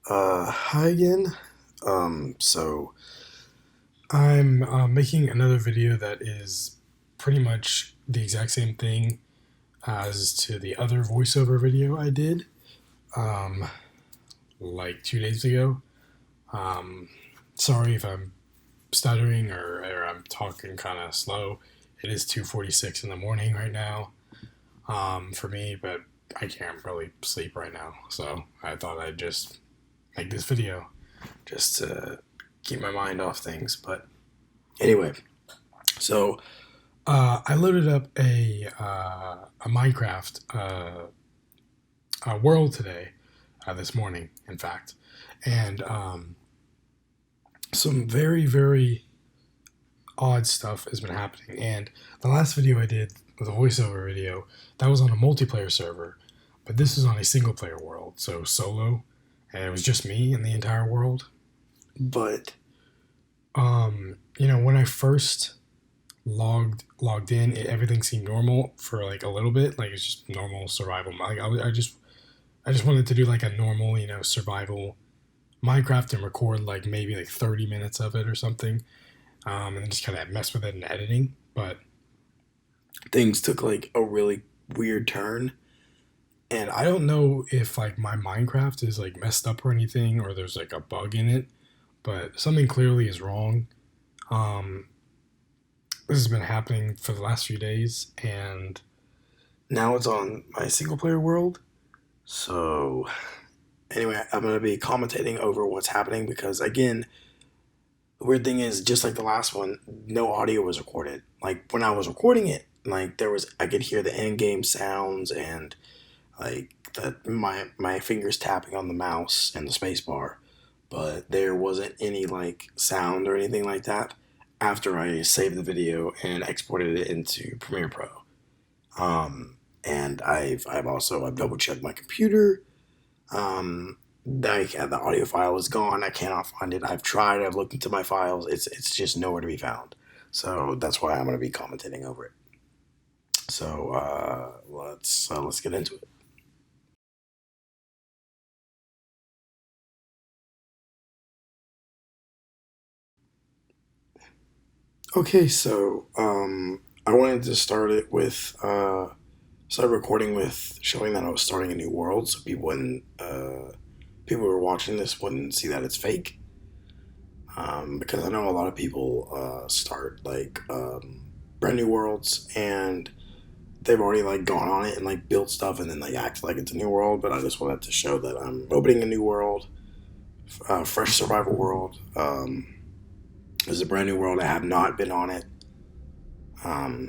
Hi again. So I'm making another video that is pretty much the exact same thing as to the other voiceover video I did, um, like 2 days ago. Um, Sorry if I'm stuttering or I'm talking kind of slow. It is 2:46 in the morning right now, for me, but I can't really sleep right now, so I thought I'd just make this video just to keep my mind off things. But anyway, so I loaded up a Minecraft world today, this morning, in fact, and some very odd stuff has been happening. And the last video I did with a voiceover video, that was on a multiplayer server, but this is on a single player world, so solo, and it was just me in the entire world. But when I first logged in, everything seemed normal for like a little bit, like it's just normal survival. Like I just wanted to do like a normal, survival Minecraft and record like maybe like 30 minutes of it or something, and then just kind of mess with it in editing. But things took like a really weird turn, and I don't know if like my Minecraft is like messed up or anything, or there's like a bug in it, but something clearly is wrong. Um, this has been happening for the last few days, and now it's on my single player world. So anyway, I'm going to be commentating over what's happening because, again, the weird thing is, just like the last one, no audio was recorded. Like when I was recording it, like I could hear the end game sounds and like my fingers tapping on the mouse and the space bar, but there wasn't any like sound or anything like that after I saved the video and exported it into Premiere Pro. And I've double checked my computer. The audio file is gone. I cannot find it. I've tried. I've looked into my files. It's just nowhere to be found. So that's why I'm going to be commentating over it. So let's get into it. Okay, so I wanted to start it with start recording with showing that I was starting a new world, so people who are watching this wouldn't see that it's fake. Because I know a lot of people start like brand new worlds and they've already like gone on it and like built stuff and then they act like it's a new world. But I just wanted to show that I'm opening a new world, fresh survival world. This is a brand new world. I have not been on it.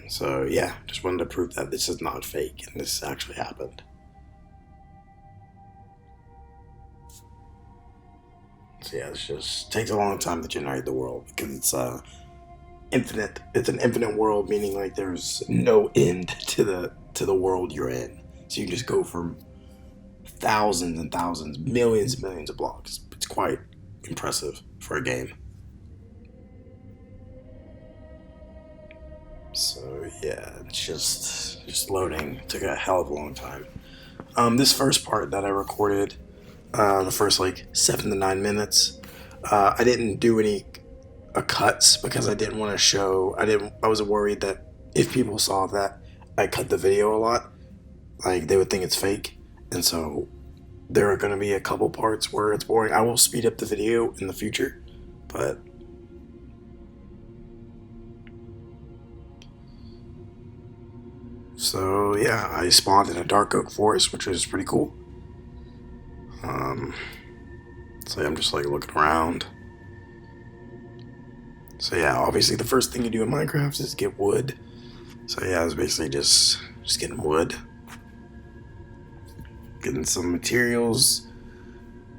So yeah, just wanted to prove that this is not fake and this actually happened. So yeah, it just takes a long time to generate the world because it's infinite. It's an infinite world, meaning like there's no end to the world you're in. So you can just go from thousands and thousands, millions and millions of blocks. It's quite impressive for a game. So yeah, it's just loading. It took a hell of a long time. This first part that I recorded, the first like 7 to 9 minutes, I didn't do any cuts because I didn't want to show. I was worried that if people saw that I cut the video a lot, like they would think it's fake, and so there are going to be a couple parts where it's boring. I will speed up the video in the future, but so yeah, I spawned in a dark oak forest, which is pretty cool. Um, so I'm just like looking around. So yeah, obviously the first thing you do in Minecraft is get wood. So yeah, I was basically just getting wood, getting some materials,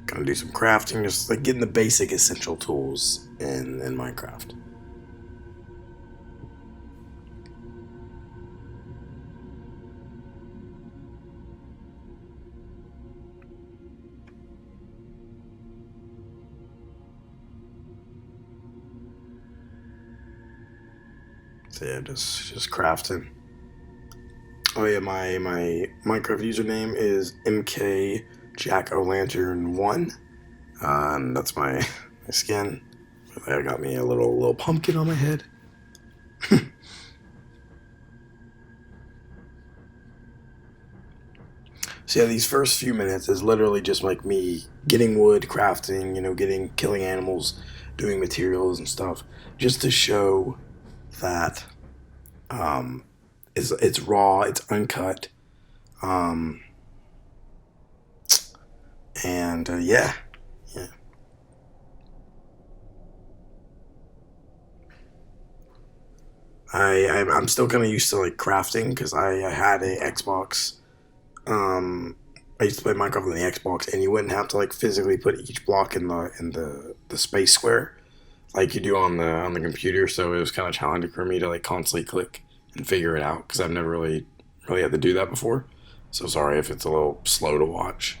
gonna do some crafting, just like getting the basic essential tools in Minecraft. So yeah, just crafting. Oh yeah, my Minecraft username is MK Jack O Lantern 1. And that's my skin. I got me a little pumpkin on my head. So yeah, these first few minutes is literally just like me getting wood, crafting, killing animals, doing materials and stuff, just to show that it's raw, it's uncut, um, and yeah. I'm still kind of used to like crafting because I had a Xbox. Um, I used to play Minecraft on the Xbox, and you wouldn't have to like physically put each block in the space square like you do on the computer. So it was kind of challenging for me to like constantly click and figure it out because I've never really had to do that before. So sorry if it's a little slow to watch.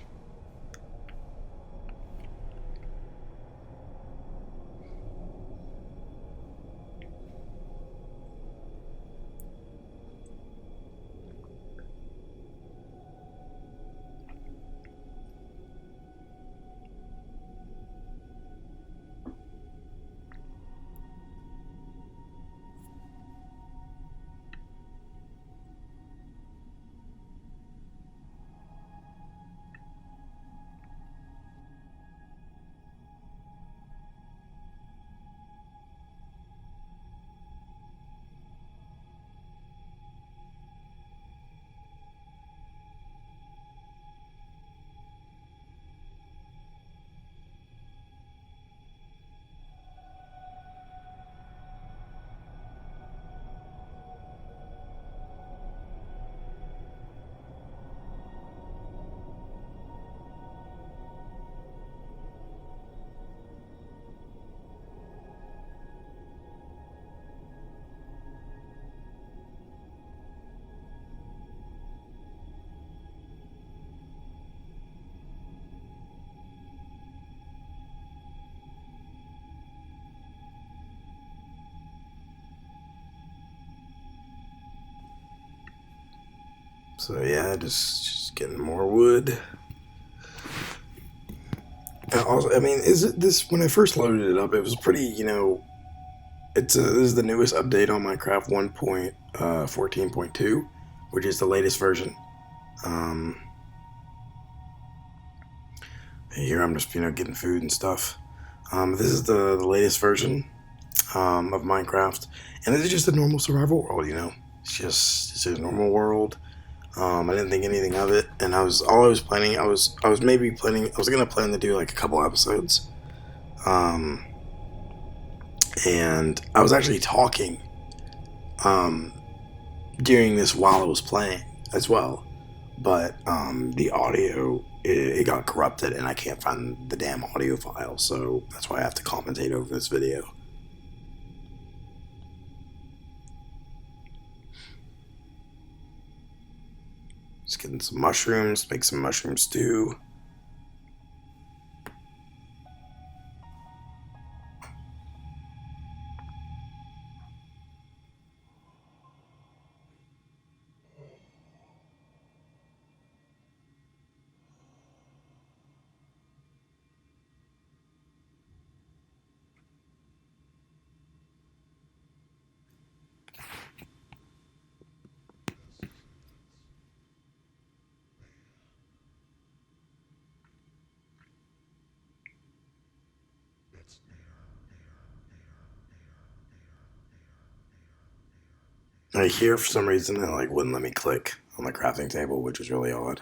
So yeah, just getting more wood. Also, I mean, is it this? When I first loaded it up, it was pretty. This is the newest update on Minecraft 1.14.2, which is the latest version. Um, Here I'm just getting food and stuff. This is the latest version of Minecraft, and this is just a normal survival world. It's a normal world. I didn't think anything of it, and I was planning. I was maybe planning. I was gonna plan to do like a couple episodes, um, and I was actually talking um, during this while I was playing as well. But the audio it got corrupted, and I can't find the damn audio file, so that's why I have to commentate over this video. Just getting some mushrooms, make some mushroom stew. Here, for some reason, it like wouldn't let me click on the crafting table, which was really odd.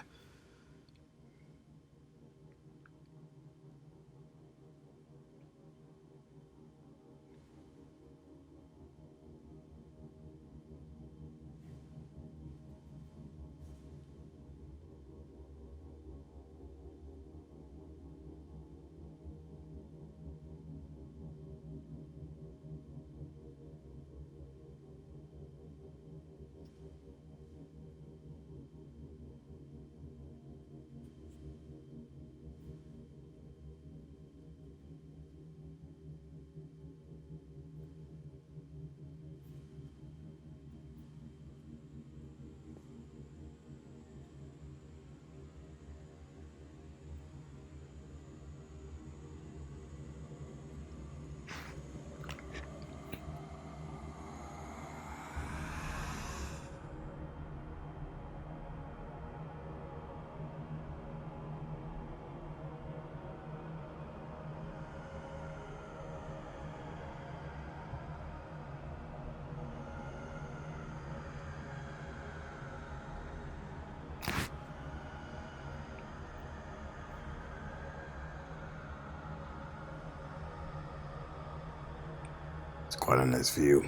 It's quite a nice view.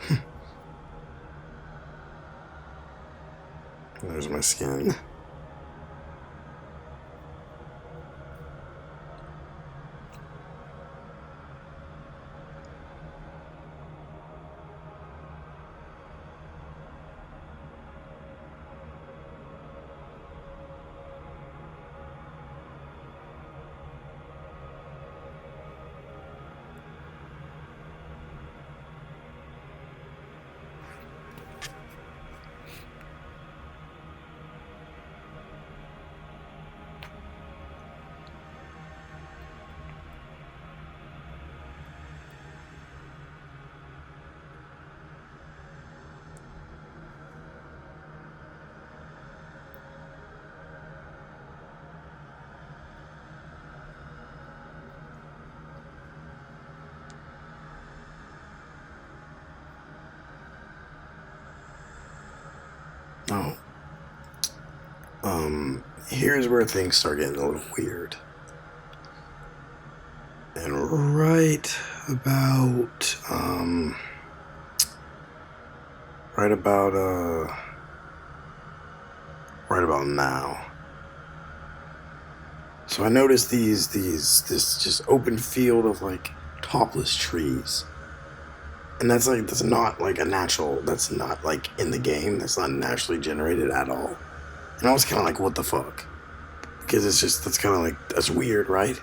There's my skin. Oh. Here's where things start getting a little weird. And right about, right about now. So I noticed this just open field of like topless trees. And that's not like a natural, that's not like in the game, that's not naturally generated at all. And I was kind of like, what the fuck? Because that's kind of like, that's weird, right?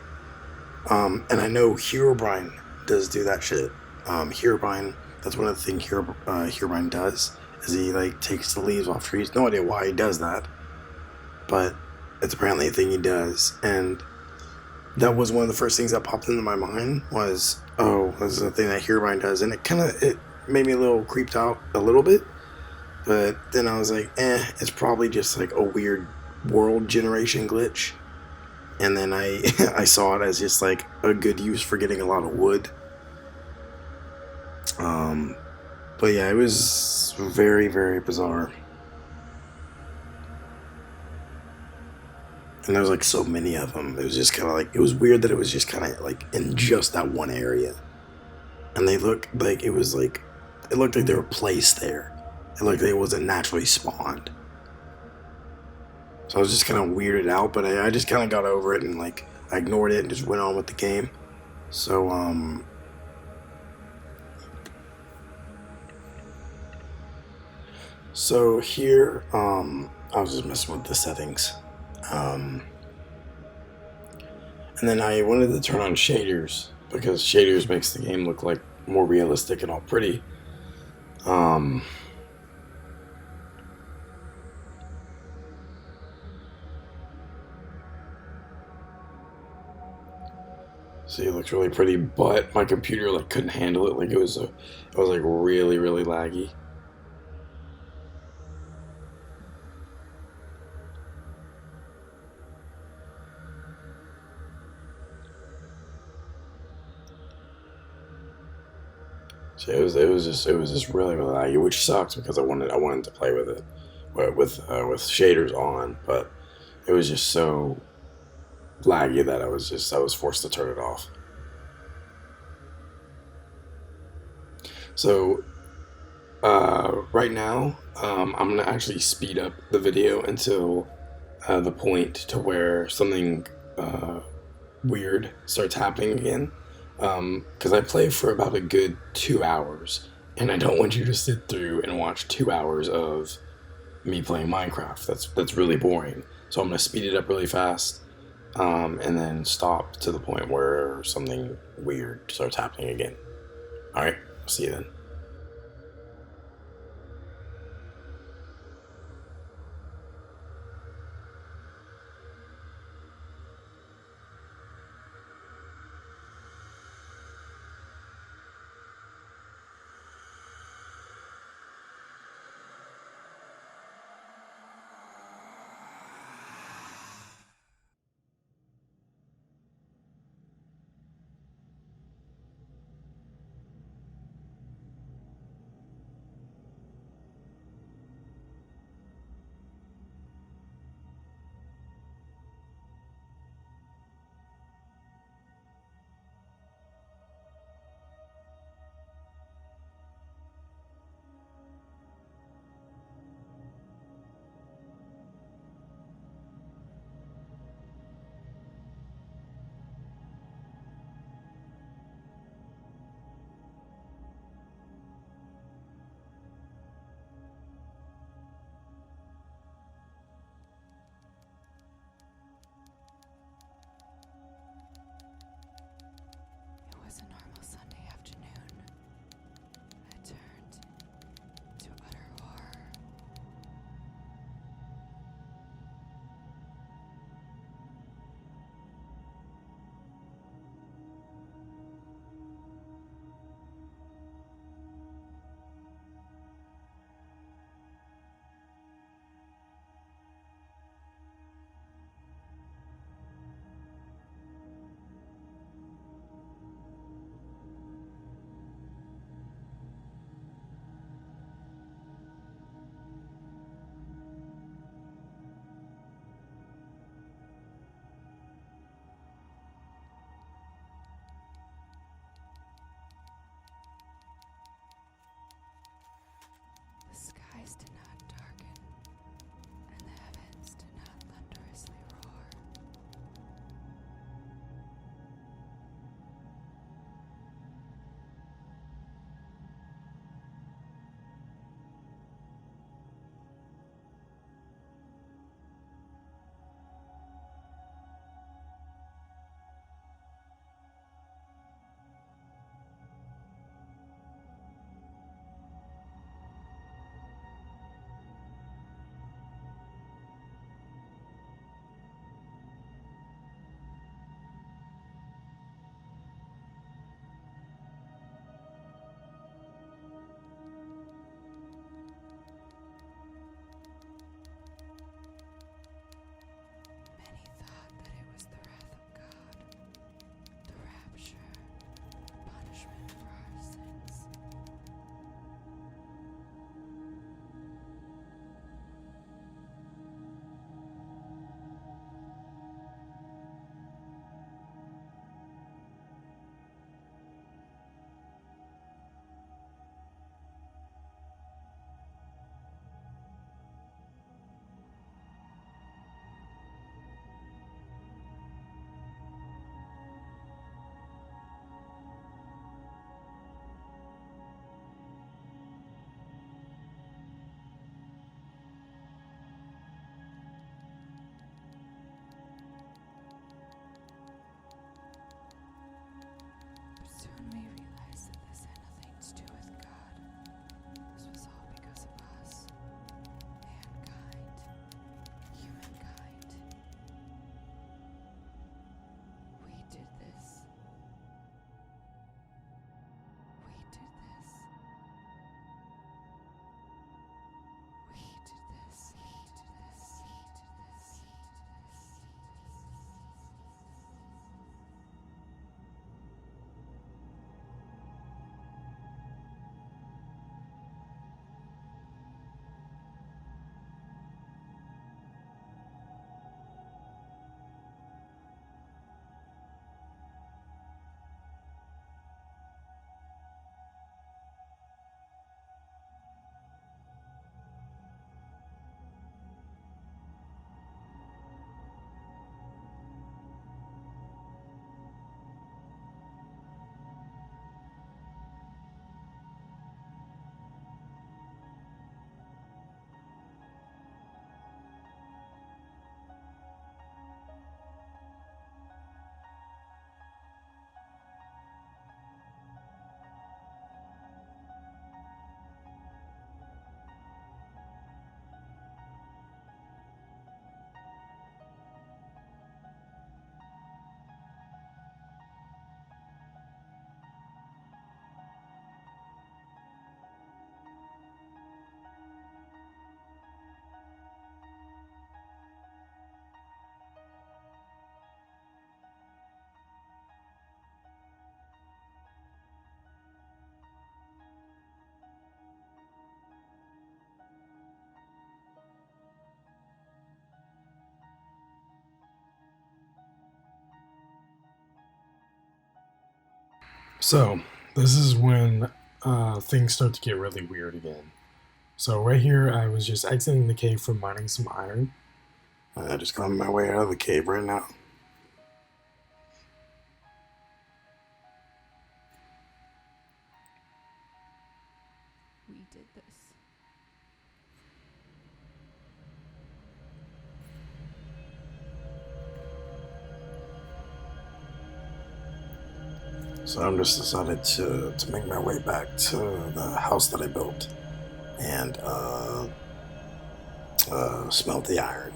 And I know Herobrine does do that shit. Herobrine, that's one of the things Herobrine does, is he like takes the leaves off trees. No idea why he does that, but it's apparently a thing he does. And that was one of the first things that popped into my mind was, oh, this is a thing that Herobrine does. And it made me a little creeped out a little bit. But then I was like, it's probably just like a weird world generation glitch. And then I I saw it as just like a good use for getting a lot of wood. Um, but yeah, it was very, very bizarre. And there was like so many of them. It was just kind of like, it was weird that it was just kind of like in just that one area. And they looked like it looked like they were placed there. It looked like it wasn't naturally spawned. So I was just kind of weirded out, but I just kind of got over it and like I ignored it and just went on with the game. So here I was just messing with the settings. Um, and then I wanted to turn on shaders because shaders makes the game look like more realistic and all pretty. Um, See, it looks really pretty, but my computer like couldn't handle it. Like it was like really, really laggy. So it was just really, really laggy, which sucks because I wanted to play with it with shaders on, but it was just so laggy that I was forced to turn it off. So right now, I'm gonna actually speed up the video until the point to where something uh, weird starts happening again. Because I play for about a good 2 hours, and I don't want you to sit through and watch 2 hours of me playing Minecraft. That's really boring. So I'm gonna speed it up really fast, and then stop to the point where something weird starts happening again. All right, see you then. So, this is when things start to get really weird again. So, right here, I was just exiting the cave from mining some iron. Just coming my way out of the cave right now. We did this. So, I'm just decided to make my way back to the house that I built and smelt the iron.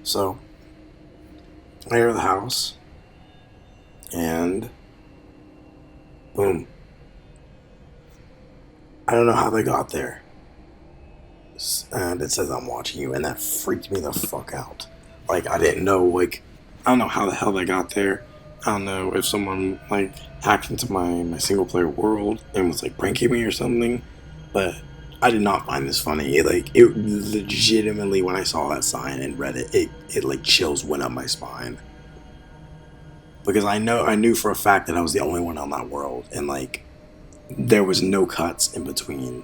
So, I enter the house, and boom. I don't know how they got there. And it says I'm watching you, and that freaked me the fuck out. Like, I didn't know, like, I don't know how the hell they got there. I don't know if someone, like, hacked into my single player world and was, like, pranking me or something. But I did not find this funny. It legitimately, when I saw that sign and read it like, chills went up my spine. Because I knew for a fact that I was the only one on that world. And, like, there was no cuts in between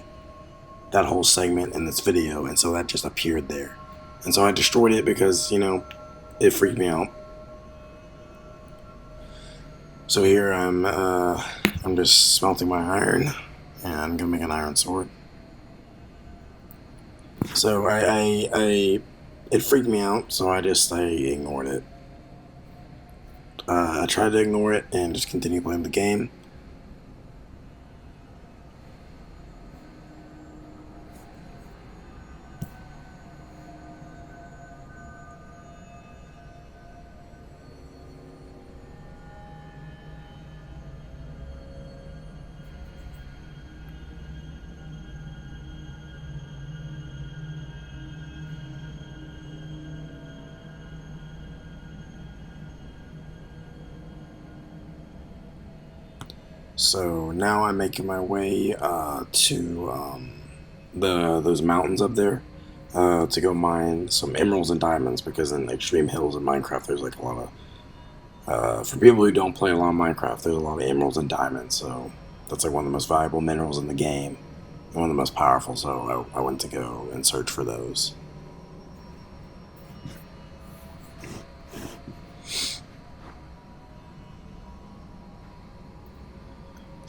that whole segment in this video, and so that just appeared there. And so I destroyed it because, it freaked me out. So here I'm just smelting my iron, and I'm gonna make an iron sword. So it freaked me out, so I ignored it. I tried to ignore it and just continue playing the game. So now I'm making my way to those mountains up there to go mine some emeralds and diamonds, because in Extreme Hills in Minecraft there's like a lot of for people who don't play a lot of Minecraft, there's a lot of emeralds and diamonds. So that's like one of the most valuable minerals in the game, and one of the most powerful. So I went to go and search for those.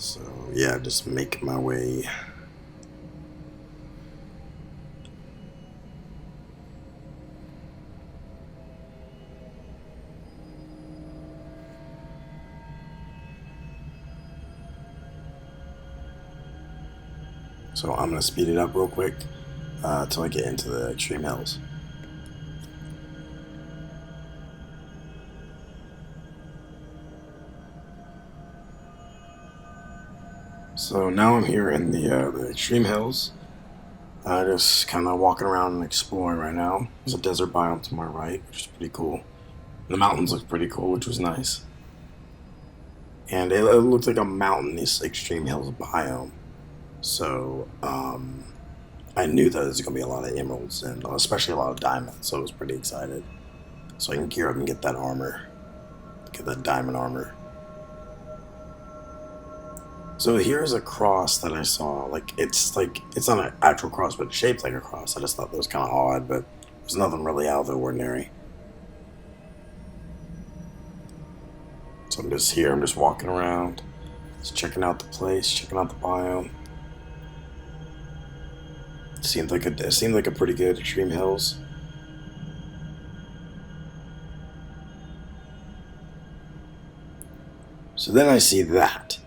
So yeah, just making my way. So I'm gonna speed it up real quick till I get into the Extreme Hills. So now I'm here in the Extreme Hills. Just kind of walking around and exploring right now. There's a desert biome to my right, which is pretty cool. The mountains look pretty cool, which was nice. And it looks like a mountainous Extreme Hills biome. So I knew that there's going to be a lot of emeralds and especially a lot of diamonds. So I was pretty excited. So I can gear up and get that armor, get that diamond armor. So here's a cross that I saw. It's not an actual cross, but it's shaped like a cross. I just thought that was kind of odd, but there's nothing really out of the ordinary. So I'm just here. I'm just walking around, just checking out the place, checking out the biome. Seemed like a pretty good Extreme Hills. So then I see that.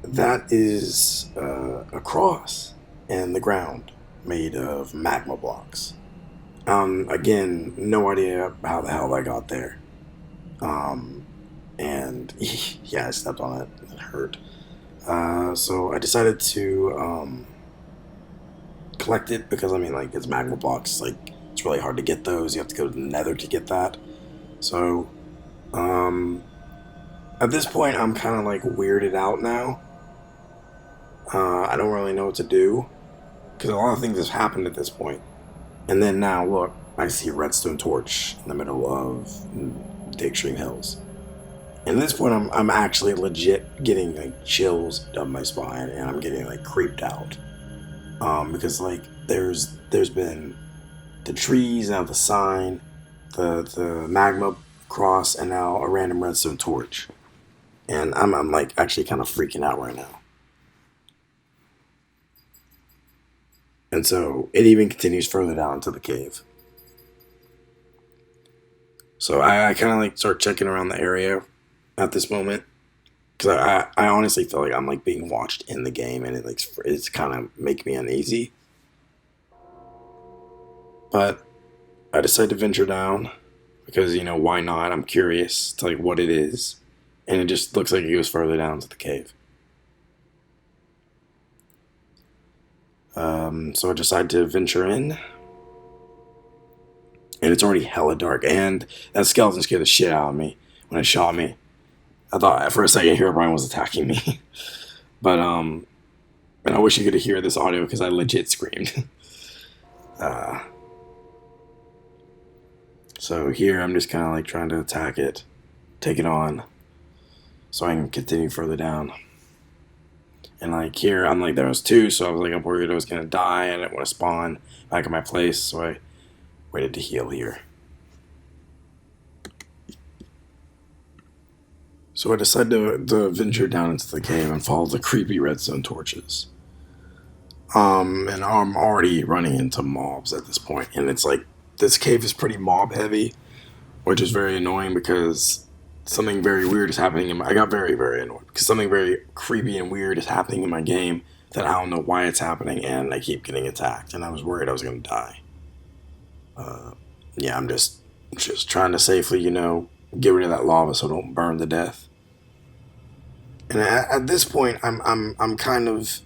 That is a cross in the ground made of magma blocks. Again, no idea how the hell I got there. And yeah, I stepped on it. It hurt. So I decided to collect it because I mean, like, it's magma blocks. Like, it's really hard to get those. You have to go to the Nether to get that. So um, at this point, I'm kind of like weirded out now. I don't really know what to do because a lot of things have happened at this point. And then now, look, I see a redstone torch in the middle of the extreme hills. And at this point, I'm actually legit getting like chills down my spine, and I'm getting like creeped out. Because like there's been the trees, now the sign, the magma cross, and now a random redstone torch, and I'm like actually kind of freaking out right now. And so it even continues further down into the cave. So I kind of like start checking around the area at this moment because I honestly feel like I'm like being watched in the game, and it's kind of making me uneasy. But I decide to venture down because why not? I'm curious to like what it is, and it just looks like it goes further down to the cave. So I decide to venture in, and it's already hella dark. And that skeleton scared the shit out of me when it shot me. I thought for a second Herobrine was attacking me, but and I wish you could hear this audio because I legit screamed. uh, so here I'm just kind of like trying to attack it, take it on, so I can continue further down. And like here, I'm like there was two, so I was like I'm worried I was gonna die, and I didn't want to spawn back in my place, so I waited to heal here. So I decided to venture down into the cave and follow the creepy redstone torches. And I'm already running into mobs at this point, and it's like this cave is pretty mob heavy, which is very annoying because something very weird is happening. I got very very annoyed because something very creepy and weird is happening in my game that I don't know why it's happening, and I keep getting attacked, and I was worried I was gonna die. Uh, yeah, I'm just trying to safely, get rid of that lava so I don't burn to death. And at this point, I'm kind of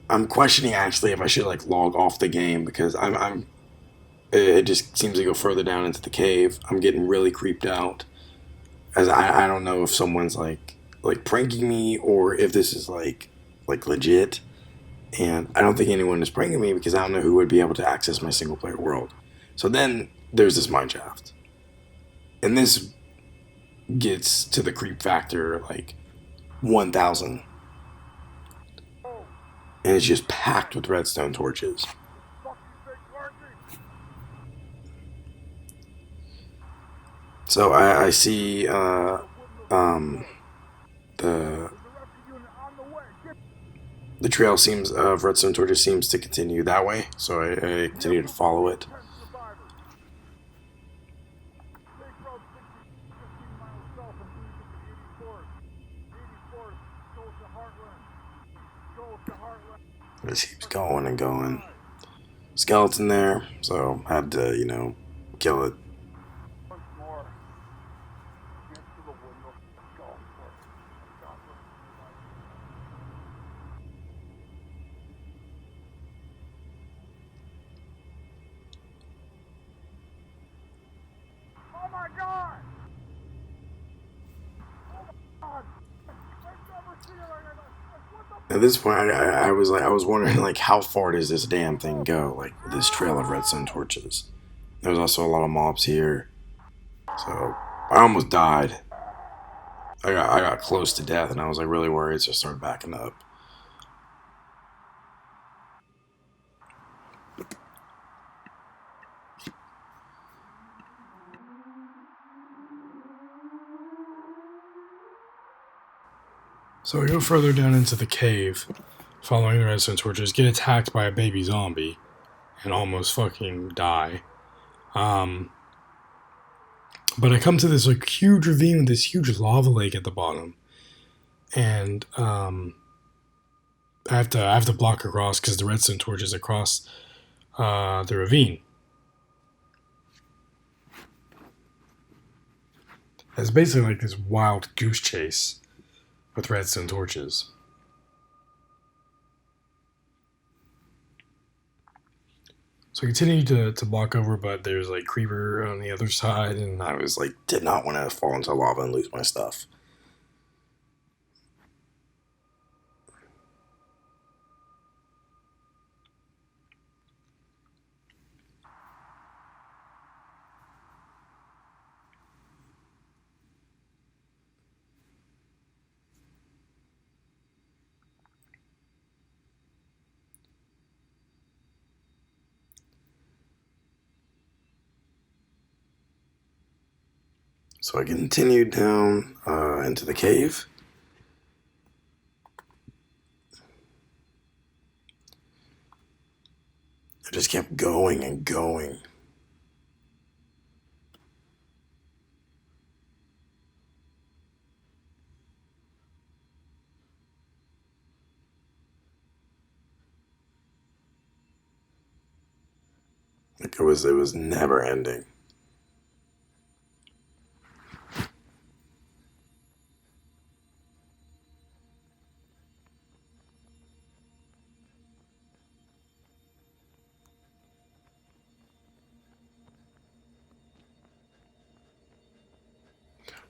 I'm questioning actually if I should like log off the game because I'm it just seems to go further down into the cave. I'm getting really creeped out as I don't know if someone's like pranking me or if this is like legit. And I don't think anyone is pranking me because I don't know who would be able to access my single player world. So then there's this mineshaft, and this gets to the creep factor like 1,000, and it's just packed with redstone torches. So I see um, the the trail seems of redstone torches seems to continue that way. So I continue to follow it. It just keeps going and going. Skeleton there, so I had to kill it. At this point, I was like, I was wondering like how far does this damn thing go? Like this trail of redstone torches. There was also a lot of mobs here, so I almost died. I got close to death, and I was like really worried, so I started backing up. So I go further down into the cave, following the redstone torches, get attacked by a baby zombie, and almost fucking die. Um, but I come to this like huge ravine with this huge lava lake at the bottom, and I have to block across because the redstone torch is across the ravine. It's basically like this wild goose chase. with redstone torches. So I continued to walk over, but there's like creeper on the other side, and I was like, did not want to fall into lava and lose my stuff. So I continued down into the cave. I just kept going and going. Like it was never ending.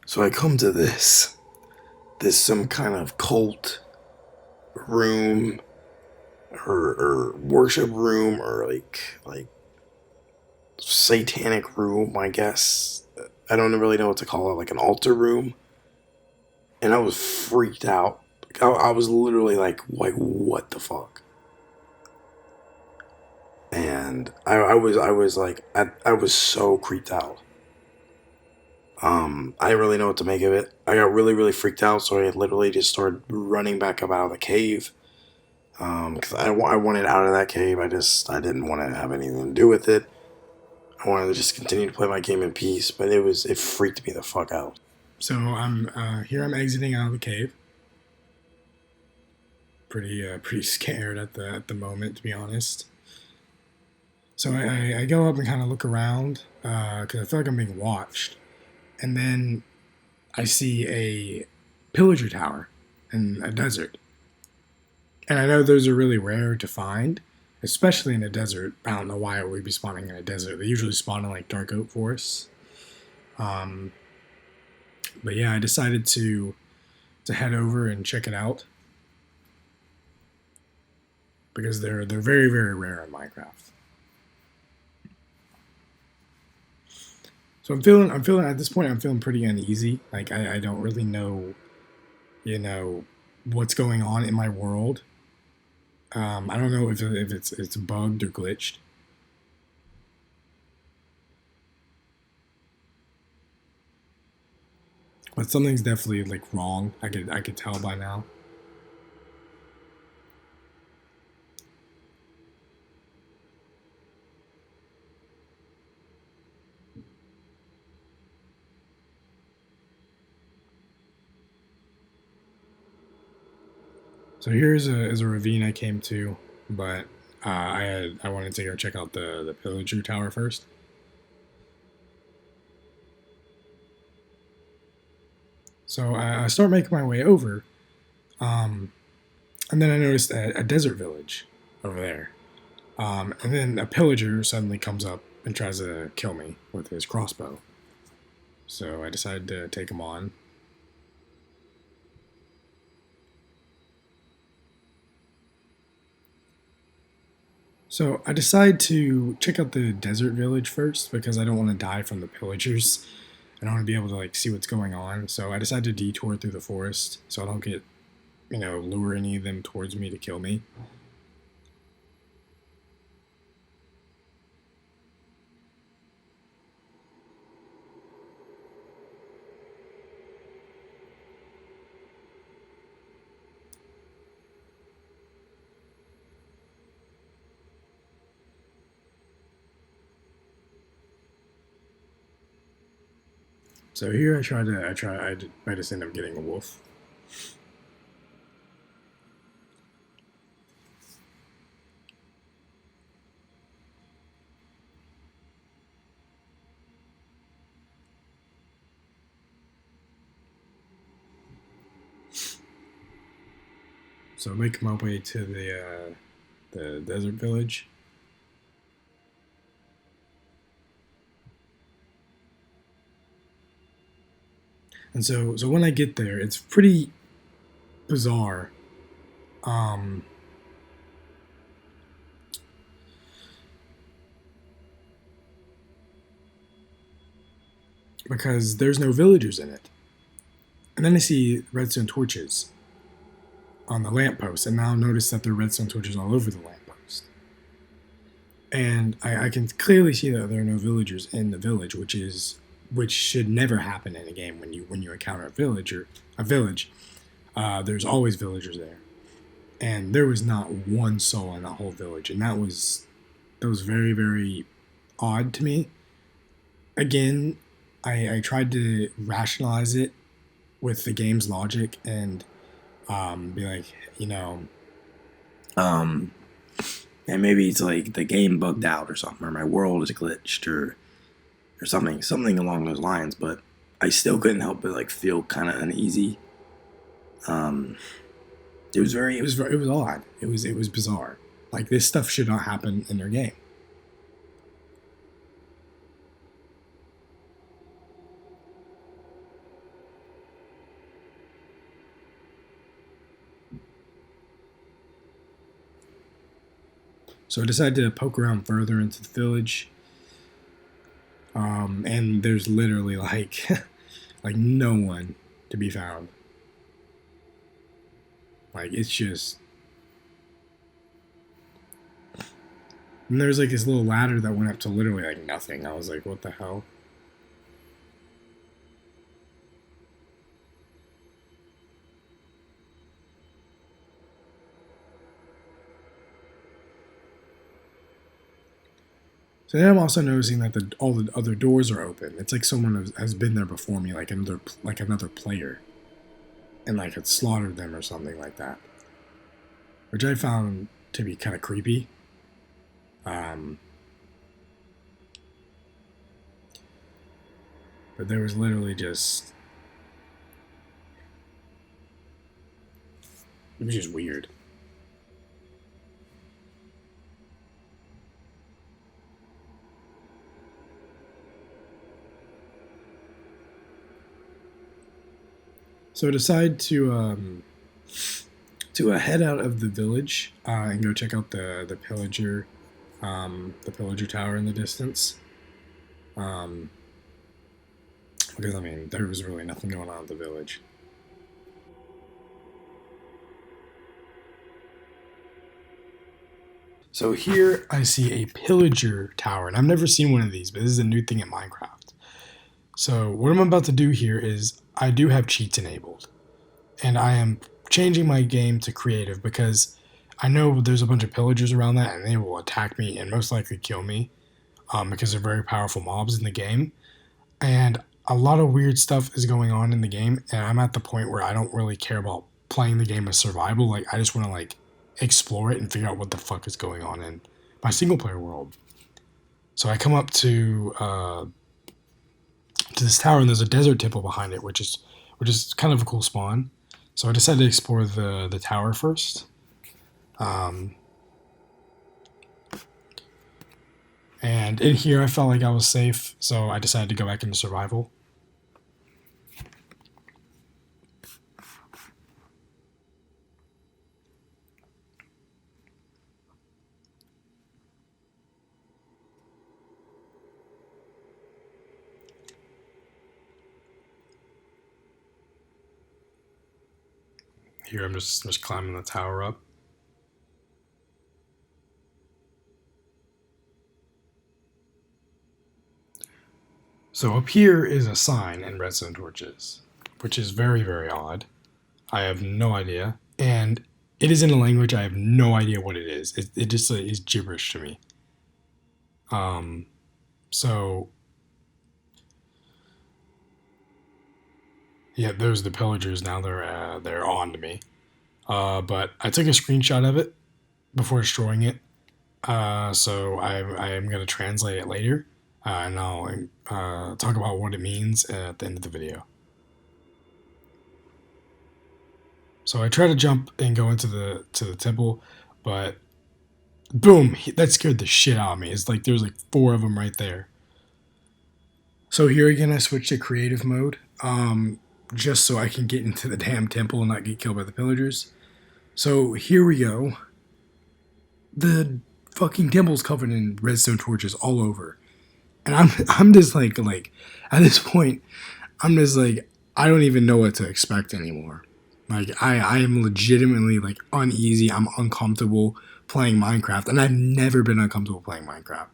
So I come to this some kind of cult room or worship room or like satanic room, I guess. I don't really know what to call it, like an altar room. And I was freaked out. Like, I was literally like what the fuck? And I was so creeped out. I didn't really know what to make of it. I got really freaked out, so I literally just started running back up out of the cave. Because I wanted out of that cave. I didn't want to have anything to do with it. I wanted to just continue to play my game in peace, but it freaked me the fuck out. So I'm here. I'm exiting out of the cave. Pretty scared at the moment, to be honest. So I go up and kind of look around because I feel like I'm being watched, and then I see a pillager tower in a desert, and I know those are really rare to find, especially in a desert. I don't know why it would be spawning in a desert. They usually spawn in like dark oak forests. Um, but yeah, I decided to head over and check it out because they're very rare in Minecraft. So I'm feeling at this point I'm feeling pretty uneasy. Like I don't really know, you know, what's going on in my world. I don't know if it's bugged or glitched. But something's definitely like wrong. I could tell by now. So here's a ravine I came to, but I wanted to go check out the pillager tower first. So I start making my way over, um, and then I noticed a desert village over there. And then a pillager suddenly comes up and tries to kill me with his crossbow. So I decided to take him on. So I decide to check out the desert village first because I don't want to die from the pillagers. I don't want to be able to like see what's going on. So I decide to detour through the forest so I don't get, lure any of them towards me to kill me. So here I just end up getting a wolf. So make my way to the desert village. And so when I get there, it's pretty bizarre. Um, because there's no villagers in it. And then I see redstone torches on the lamppost, and now notice that there are redstone torches all over the lamppost. And I can clearly see that there are no villagers in the village, which should never happen in a game when you encounter a village. There's always villagers there, and there was not one soul in that whole village, and that was very, very odd to me. Again, I tried to rationalize it with the game's logic and be like, and maybe it's like the game bugged out or something, or my world is glitched, or something along those lines. But I still couldn't help but like feel kind of uneasy. It was odd. It was bizarre. Like, this stuff should not happen in their game. So I decided to poke around further into the village. And there's literally like like no one to be found. Like, it's just. And there's like this little ladder that went up to literally like nothing. I was like, what the hell? So then I'm also noticing that all the other doors are open. It's like someone has been there before me, like another player, and like had slaughtered them or something like that, which I found to be kind of creepy. But there was literally just. It was just weird. So I decide to head out of the village and go check out the pillager tower in the distance. Because I mean, there was really nothing going on at the village. So here I see a pillager tower, and I've never seen one of these, but this is a new thing in Minecraft. So what I'm about to do here is I do have cheats enabled, and I am changing my game to creative because I know there's a bunch of pillagers around that, and they will attack me and most likely kill me because they're very powerful mobs in the game. And a lot of weird stuff is going on in the game, and I'm at the point where I don't really care about playing the game as survival. Like, I just want to like explore it and figure out what the fuck is going on in my single player world. So I come up to this tower, and there's a desert temple behind it, which is kind of a cool spawn. So I decided to explore the tower first. And in here, I felt like I was safe, so I decided to go back into survival. Here, I'm just climbing the tower up. So up here is a sign in redstone torches, which is very, very odd. I have no idea. And it is in a language I have no idea what it is. It just is gibberish to me. So yeah, those are the pillagers now. They're on to me. But I took a screenshot of it before destroying it. So I am going to translate it later, and I'll talk about what it means at the end of the video. So I try to jump and go into the temple, but boom, that scared the shit out of me. It's like there's like four of them right there. So here again, I switch to creative mode, just so I can get into the damn temple and not get killed by the pillagers. So here we go. The fucking temple's covered in redstone torches all over, and I'm just like at this point, I'm just like I don't even know what to expect anymore. Like I am legitimately like uneasy. I'm uncomfortable playing Minecraft, and I've never been uncomfortable playing Minecraft.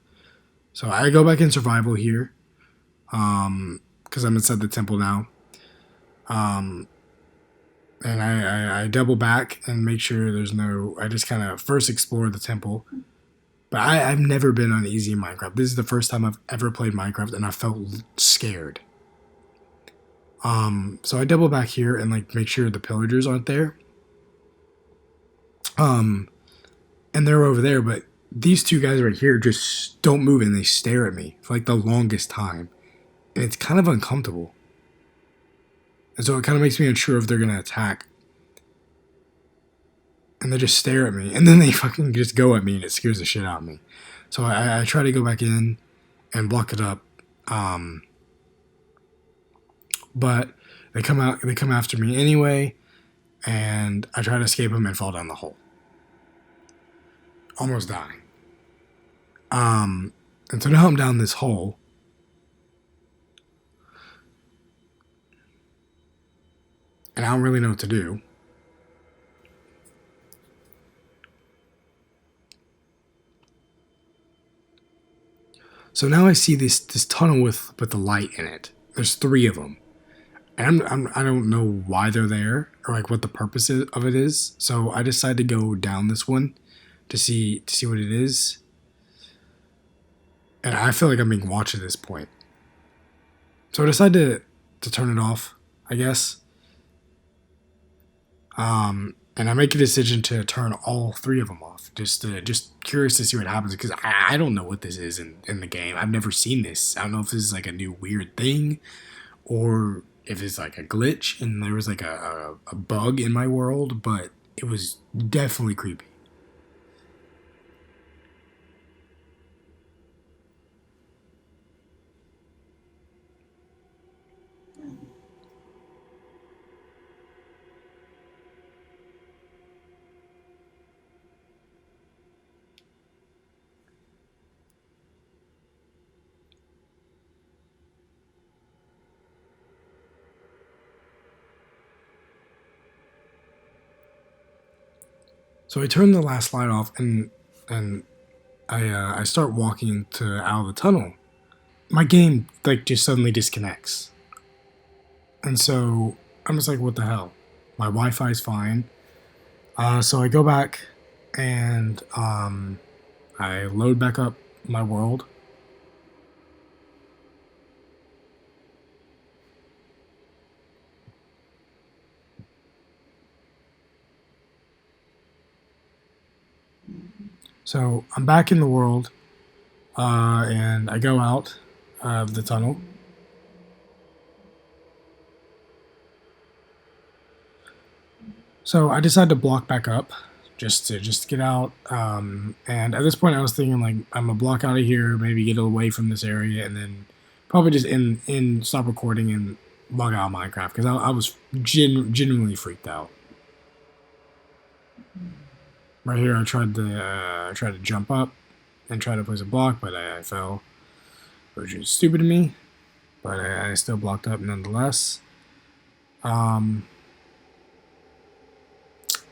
So I go back in survival here, because I'm inside the temple now. Um, and I double back and make sure there's no. I just kind of first explore the temple, but I've never been uneasy in Minecraft. This is the first time I've ever played Minecraft, and I felt scared. So I double back here and like make sure the pillagers aren't there. Um, and they're over there, but these two guys right here just don't move and they stare at me for like the longest time, and it's kind of uncomfortable. And so it kind of makes me unsure if they're gonna attack. And they just stare at me, and then they fucking just go at me, and it scares the shit out of me. So I try to go back in and block it up, but they come out. They come after me anyway, and I try to escape them and fall down the hole, almost dying. And so now I'm down this hole, and I don't really know what to do. So now I see this tunnel with the light in it. There's three of them, and I don't know why they're there or like what the purpose of it is. So I decide to go down this one to see what it is, and I feel like I'm being watched at this point. So I decide to turn it off, I guess. And I make a decision to turn all three of them off, just curious to see what happens because I don't know what this is in the game. I've never seen this. I don't know if this is like a new weird thing or if it's like a glitch and there was like a bug in my world, but it was definitely creepy. So I turn the last light off and I start walking to out of the tunnel. My game like just suddenly disconnects, and so I'm just like, what the hell? My Wi-Fi's fine. So I go back and I load back up my world. So I'm back in the world, and I go out of the tunnel. So I decide to block back up, just get out. And at this point, I was thinking like I'm gonna block out of here, maybe get away from this area, and then probably just in stop recording and log out of Minecraft because I was genuinely freaked out. Right here, I tried to jump up and try to place a block, but I fell, which is stupid of me. But I still blocked up nonetheless. Um,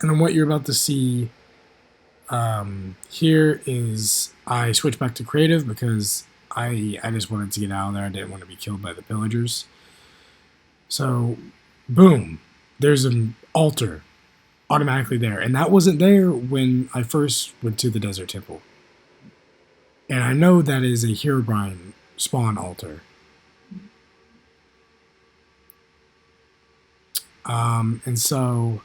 and then what you're about to see here is I switch back to creative because I just wanted to get out of there. I didn't want to be killed by the pillagers. So, boom, there's an altar automatically there, and that wasn't there when I first went to the desert temple. And I know that is a Herobrine spawn altar. And so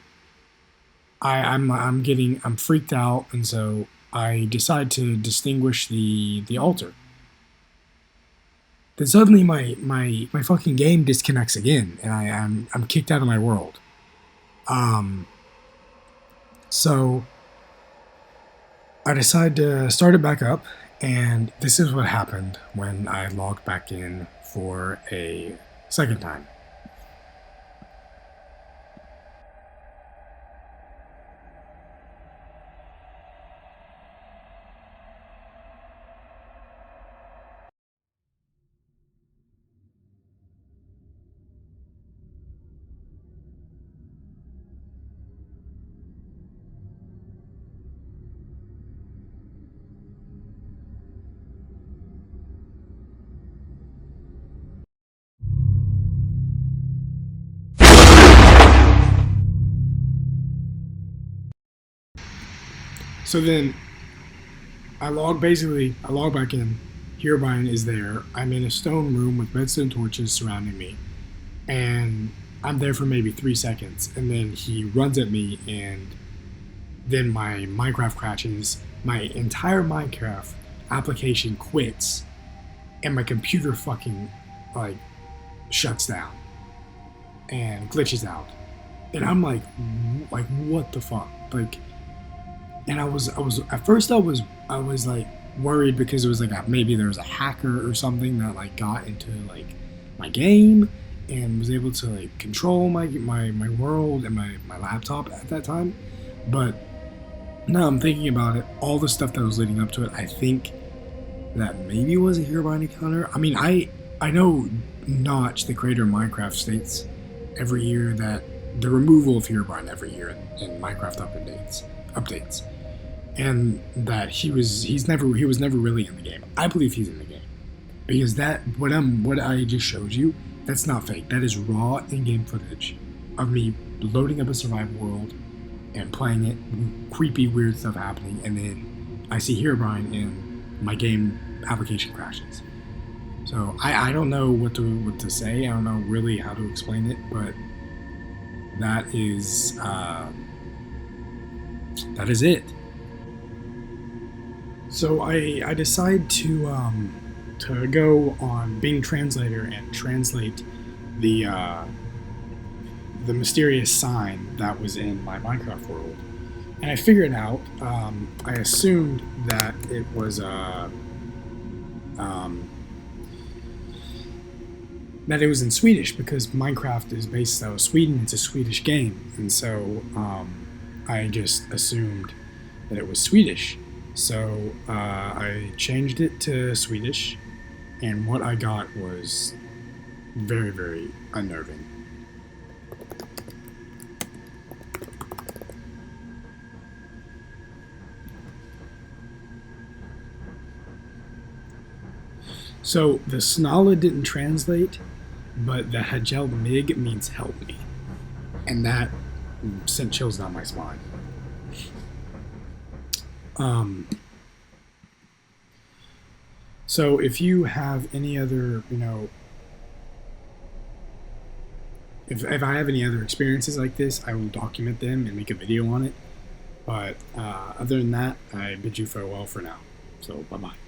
I'm freaked out, and so I decide to distinguish the altar. Then suddenly my fucking game disconnects again, and I'm kicked out of my world. So I decided to start it back up, and this is what happened when I logged back in for a second time. So then I log back in. Herobrine is there. I'm in a stone room with redstone torches surrounding me, and I'm there for maybe 3 seconds, and then he runs at me, and then my Minecraft crashes. My entire Minecraft application quits, and my computer fucking like shuts down and glitches out, and I'm like what the fuck, like. And I was at first I was like worried because it was like maybe there was a hacker or something that like got into like my game and was able to like control my world and my laptop at that time. But now I'm thinking about it, all the stuff that was leading up to it, I think that maybe was a Herobrine encounter. I mean, I know Notch, the creator of Minecraft, states every year that the removal of Herobrine every year in Minecraft updates, and that he was never really in the game. I believe he's in the game because that what I just showed you, that's not fake. That is raw in-game footage of me loading up a survival world and playing it, creepy weird stuff happening, and then I see Herobrine and my game application crashes. So I don't know what to say. I don't know really how to explain it, but that is it. So I decide to go on Bing Translator and translate the mysterious sign that was in my Minecraft world, and I figured out. I assumed that it was that it was in Swedish because Minecraft is based out of Sweden. It's a Swedish game, and so I just assumed that it was Swedish. So I changed it to Swedish, and what I got was very, very unnerving. So the Snala didn't translate, but the Hajel Mig means help me, and that sent chills down my spine. So if you have any other, if I have any other experiences like this, I will document them and make a video on it. But other than that, I bid you farewell for now. So bye bye.